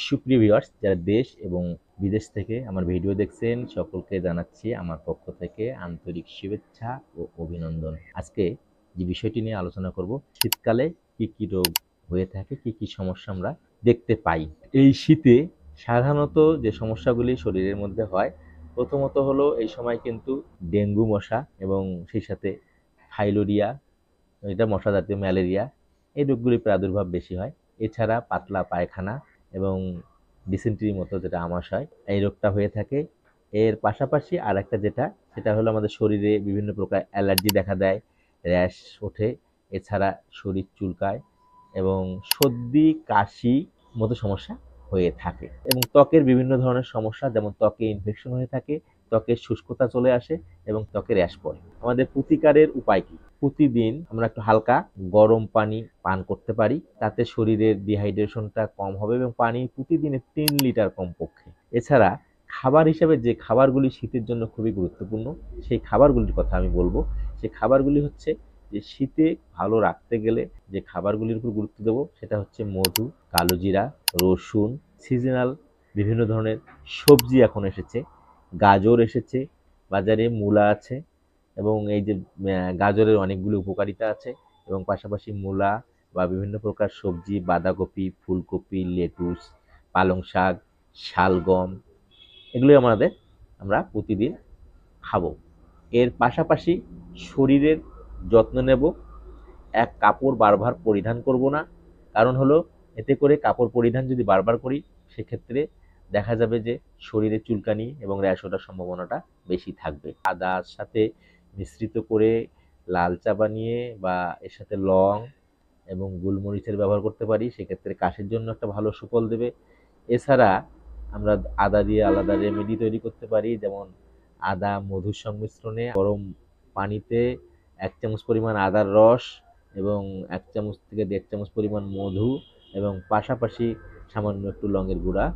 সুপ্রিয় ভিউয়ার্স, যারা দেশ এবং বিদেশ থেকে আমার ভিডিও দেখছেন সকলকে জানাচ্ছি আমার পক্ষ থেকে আন্তরিক শুভেচ্ছা ও অভিনন্দন। আজকে যে বিষয়টি নিয়ে আলোচনা করব, শীতকালে কি কি রোগ হয়ে থাকে, কি কি সমস্যা আমরা দেখতে পাই। এই শীতে সাধারণত যে সমস্যাগুলি শরীরের মধ্যে হয়, প্রথমত হলো এই সময় কিন্তু ডেঙ্গু মশা এবং সেই সাথে ফাইলোরিয়া, এটা মশা জাতীয় ম্যালেরিয়া, এই রোগগুলির প্রাদুর্ভাব বেশি হয়। এছাড়া পাতলা পায়খানা এবং ডিসেন্ট্রির মতো যেটা আমাশয়, এই রোগটা হয়ে থাকে। এর পাশাপাশি আর একটা যেটা, সেটা হলো আমাদের শরীরে বিভিন্ন প্রকার অ্যালার্জি দেখা দেয়, র্যাশ ওঠে, এছাড়া শরীর চুলকায় এবং সর্দি কাশি মতো সমস্যা হয়ে থাকে। এবং ত্বকের বিভিন্ন ধরনের সমস্যা, যেমন ত্বকে ইনফেকশন হয়ে থাকে, ত্বকের শুষ্কতা চলে আসে এবং ত্বকে র্যাশ পড়ে। আমাদের প্রতিকারের উপায় কি? প্রতিদিন আমরা একটু হালকা গরম পানি পান করতে পারি, তাতে শরীরের ডিহাইড্রেশনটা কম হবে এবং পানি প্রতিদিনে 3 লিটার কমপক্ষে। এছাড়া খাবার হিসেবে যে খাবারগুলি শীতের জন্য খুবই গুরুত্বপূর্ণ, সেই খাবারগুলির কথা আমি বলবো। সেই খাবারগুলি হচ্ছে, যে শীতে ভালো রাখতে গেলে যে খাবারগুলির উপর গুরুত্ব দেবো, সেটা হচ্ছে মধু, কালোজিরা, রসুন, সিজনাল বিভিন্ন ধরনের সবজি এখন এসেছে, গাজর এসেছে বাজারে, মূলা আছে এবং এই যে গাজরের অনেকগুলো উপকারিতা আছে এবং পাশাপাশি মূলা বা বিভিন্ন প্রকার সবজি, বাঁধাকপি, ফুলকপি, লেটুস, পালং শাক, শালগম, এগুলো আমরা প্রতিদিন খাবো। এর পাশাপাশি শরীরের যত্ন নেব, এক কাপড় বারবার পরিধান করব না। কারণ হলো, এতে করে কাপড় পরিধান যদি বারবার করি, সেক্ষেত্রে দেখা যাবে যে শরীরে চুলকানি এবং র্যাশ ওঠার সম্ভাবনাটা বেশি থাকবে। আদার সাথে মিশ্রিত করে লাল চা বানিয়ে বা এর সাথে লং এবং গোলমরিচের ব্যবহার করতে পারি, সেক্ষেত্রে কাশির জন্য একটা ভালো সুফল দেবে। এছাড়া আমরা আদা দিয়ে আলাদা রেমেডি তৈরি করতে পারি, যেমন আদা মধুর সংমিশ্রণে গরম পানিতে 1 চামচ পরিমাণ আদার রস এবং 1 চামচ থেকে 1.5 চামচ পরিমাণ মধু এবং পাশাপাশি সামান্য একটু লংয়ের গুঁড়া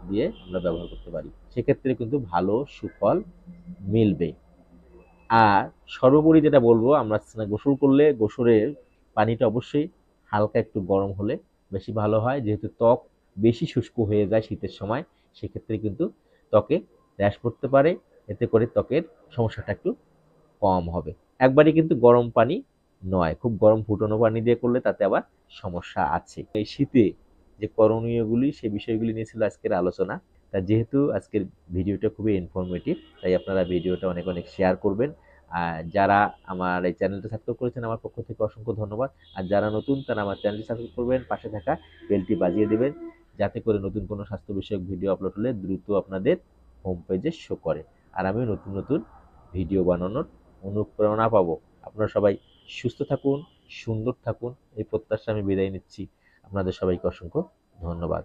দিয়ে আমরা ব্যবহার করতে পারি। সেক্ষেত্রে কিন্তু ভালো সুফল মিলবে। আর সর্বোপরি যেটা বলবো, আমরা গোসল করলে গোসলের পানিটা অবশ্যই হালকা একটু গরম হলে বেশি ভালো হয়, যেহেতু ত্বক বেশি শুষ্ক হয়ে যায় শীতের সময়। সেক্ষেত্রে কিন্তু ত্বকে র্যাশ পড়তে পারে, এতে করে ত্বকের সমস্যাটা একটু কম হবে। একবারই কিন্তু গরম পানি নয়, খুব গরম ফুটানো পানি দিয়ে করলে তাতে আবার সমস্যা আছে। এই শীতে যে করণীয়গুলি, সেই বিষয়গুলি নিয়ে ছিল আজকের আলোচনা। তা যেহেতু আজকের ভিডিওটা খুবই ইনফরমেটিভ, তাই আপনারা ভিডিওটা অনেক অনেক শেয়ার করবেন। আর যারা আমার এই চ্যানেলটা সাবস্ক্রাইব করেছেন, আমার পক্ষ থেকে অসংখ্য ধন্যবাদ। আর যারা নতুন, তারা আমার চ্যানেলটি সাবস্ক্রাইব করবেন, পাশে থাকা বেলটি বাজিয়ে দেবেন, যাতে করে নতুন কোনো স্বাস্থ্য বিষয়ক ভিডিও আপলোড হলে দ্রুত আপনাদের হোম পেজে শো করে। আর আমি নতুন নতুন ভিডিও বানানোর অনুপ্রেরণা পাবো। আপনারা সবাই সুস্থ থাকুন, সুন্দর থাকুন, এই প্রত্যাশা আমি বিদায় নিচ্ছি। আপনাদের সবাইকে অসংখ্য ধন্যবাদ।